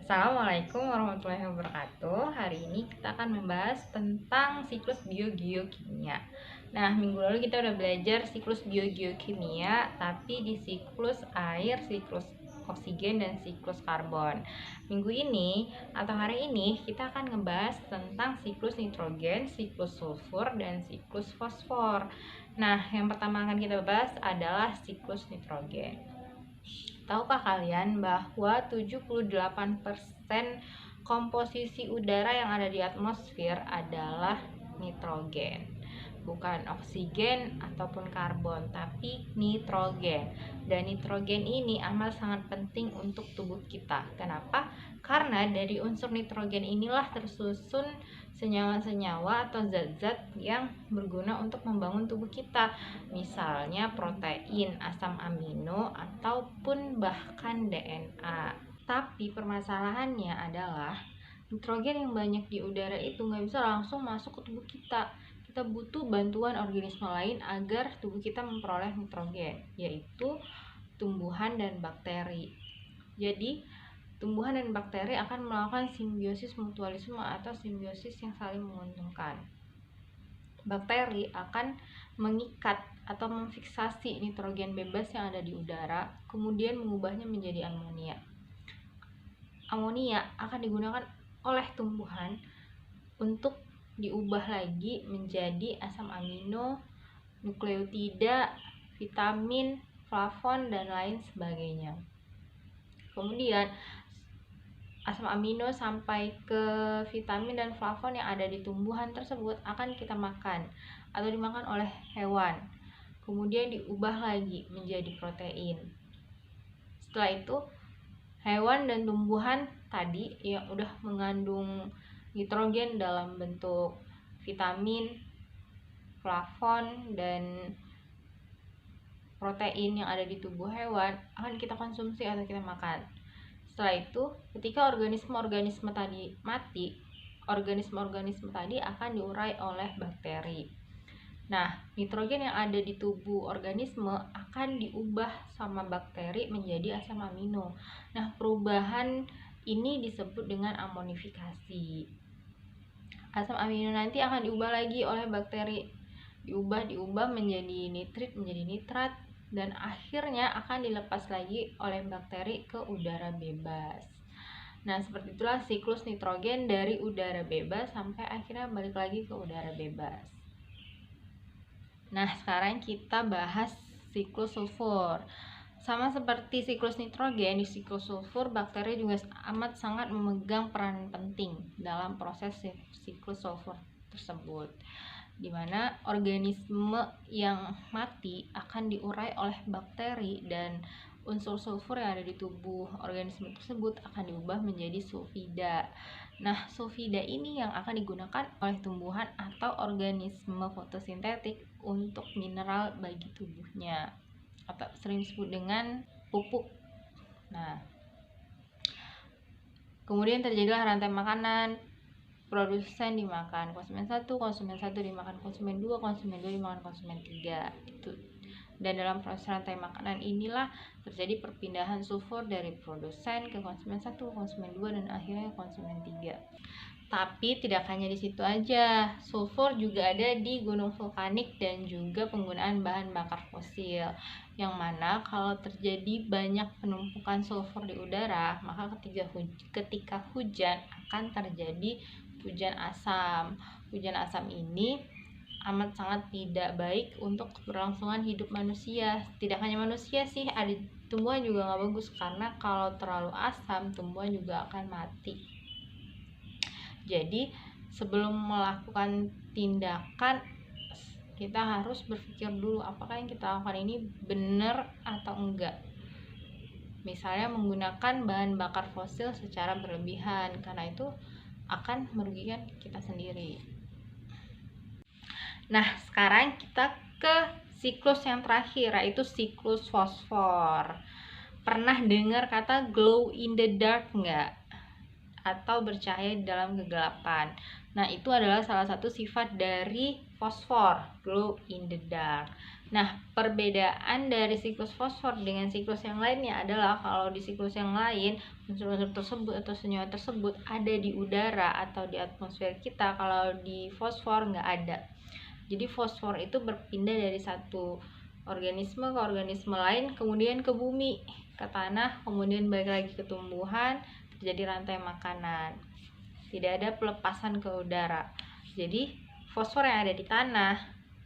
Assalamualaikum warahmatullahi wabarakatuh. Hari ini kita akan membahas tentang siklus biogeokimia. Nah, minggu lalu kita udah belajar siklus biogeokimia, tapi di siklus air, siklus oksigen, dan siklus karbon. Minggu ini atau hari ini kita akan ngebahas tentang siklus nitrogen, siklus sulfur, dan siklus fosfor. Nah, yang pertama akan kita bahas adalah siklus nitrogen. Tahukah kalian bahwa 78% komposisi udara yang ada di atmosfer adalah nitrogen? Bukan oksigen ataupun karbon, tapi nitrogen. Dan nitrogen ini amat sangat penting untuk tubuh kita. Kenapa? Karena dari unsur nitrogen inilah tersusun senyawa-senyawa atau zat-zat yang berguna untuk membangun tubuh kita, misalnya protein, asam amino, ataupun bahkan DNA. Tapi permasalahannya adalah nitrogen yang banyak di udara itu nggak bisa langsung masuk ke tubuh kita. Kita butuh bantuan organisme lain agar tubuh kita memperoleh nitrogen, yaitu tumbuhan dan bakteri. Jadi tumbuhan dan bakteri akan melakukan simbiosis mutualisme atau simbiosis yang saling menguntungkan. Bakteri akan mengikat atau memfiksasi nitrogen bebas yang ada di udara, kemudian mengubahnya menjadi amonia. Amonia akan digunakan oleh tumbuhan untuk diubah lagi menjadi asam amino, nukleotida, vitamin, flavon, dan lain sebagainya. Kemudian asam amino sampai ke vitamin dan flavon yang ada di tumbuhan tersebut akan kita makan atau dimakan oleh hewan. Kemudian diubah lagi menjadi protein. Setelah itu, hewan dan tumbuhan tadi yang udah mengandung nitrogen dalam bentuk vitamin, flavon, dan protein yang ada di tubuh hewan akan kita konsumsi atau kita makan. Setelah itu, ketika organisme-organisme tadi mati, organisme-organisme tadi akan diurai oleh bakteri. Nah, nitrogen yang ada di tubuh organisme akan diubah sama bakteri menjadi asam amino. Nah, perubahan ini disebut dengan amonifikasi. Asam amino nanti akan diubah lagi oleh bakteri, diubah menjadi nitrit, menjadi nitrat, dan akhirnya akan dilepas lagi oleh bakteri ke udara bebas. Nah, seperti itulah siklus nitrogen dari udara bebas sampai akhirnya balik lagi ke udara bebas. Nah, sekarang kita bahas siklus sulfur. Sama seperti siklus nitrogen, di siklus sulfur bakteri juga amat sangat memegang peran penting dalam proses siklus sulfur tersebut, di mana organisme yang mati akan diurai oleh bakteri dan unsur sulfur yang ada di tubuh organisme tersebut akan diubah menjadi sulfida. Nah, sulfida ini yang akan digunakan oleh tumbuhan atau organisme fotosintetik untuk mineral bagi tubuhnya, atau sering disebut dengan pupuk. Nah, kemudian terjadilah rantai makanan. Produsen dimakan konsumen 1 dimakan konsumen 2 dimakan konsumen 3 itu. Dan dalam proses rantai makanan inilah terjadi perpindahan sulfur dari produsen ke konsumen 1, konsumen 2, dan akhirnya konsumen 3. Tapi tidak hanya di situ aja, sulfur juga ada di gunung vulkanik dan juga penggunaan bahan bakar fosil. Yang mana kalau terjadi banyak penumpukan sulfur di udara, maka ketika hujan akan terjadi hujan asam. Hujan asam ini amat sangat tidak baik untuk keberlangsungan hidup manusia. Tidak hanya manusia sih, ada tumbuhan juga nggak bagus, karena kalau terlalu asam tumbuhan juga akan mati. Jadi sebelum melakukan tindakan, kita harus berpikir dulu apakah yang kita lakukan ini benar atau enggak. Misalnya menggunakan bahan bakar fosil secara berlebihan, karena itu akan merugikan kita sendiri. Nah, sekarang kita ke siklus yang terakhir, yaitu siklus fosfor. Pernah dengar kata glow in the dark nggak? atau bercahaya di dalam kegelapan. Nah, itu adalah salah satu sifat dari fosfor, glow in the dark. Nah, perbedaan dari siklus fosfor dengan siklus yang lainnya adalah kalau di siklus yang lain unsur-unsur tersebut atau senyawa tersebut ada di udara atau di atmosfer kita, kalau di fosfor nggak ada. Jadi fosfor itu berpindah dari satu organisme ke organisme lain, kemudian ke bumi, ke tanah, kemudian balik lagi ke tumbuhan, terjadi rantai makanan. Tidak ada pelepasan ke udara. Jadi fosfor yang ada di tanah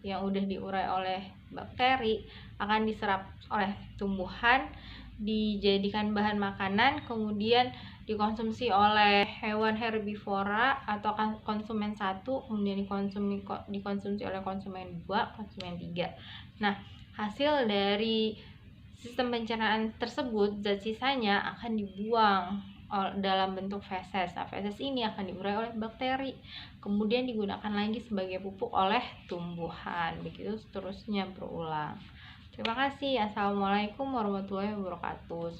yang udah diurai oleh bakteri akan diserap oleh tumbuhan, dijadikan bahan makanan, kemudian dikonsumsi oleh hewan herbivora atau konsumen 1, kemudian dikonsumsi oleh konsumen 2, konsumen 3. Nah, hasil dari sistem pencernaan tersebut, zat sisanya akan dibuang dalam bentuk feses. Nah, feses ini akan diurai oleh bakteri, kemudian digunakan lagi sebagai pupuk oleh tumbuhan. Begitu seterusnya berulang. Terima kasih. Assalamualaikum warahmatullahi wabarakatuh.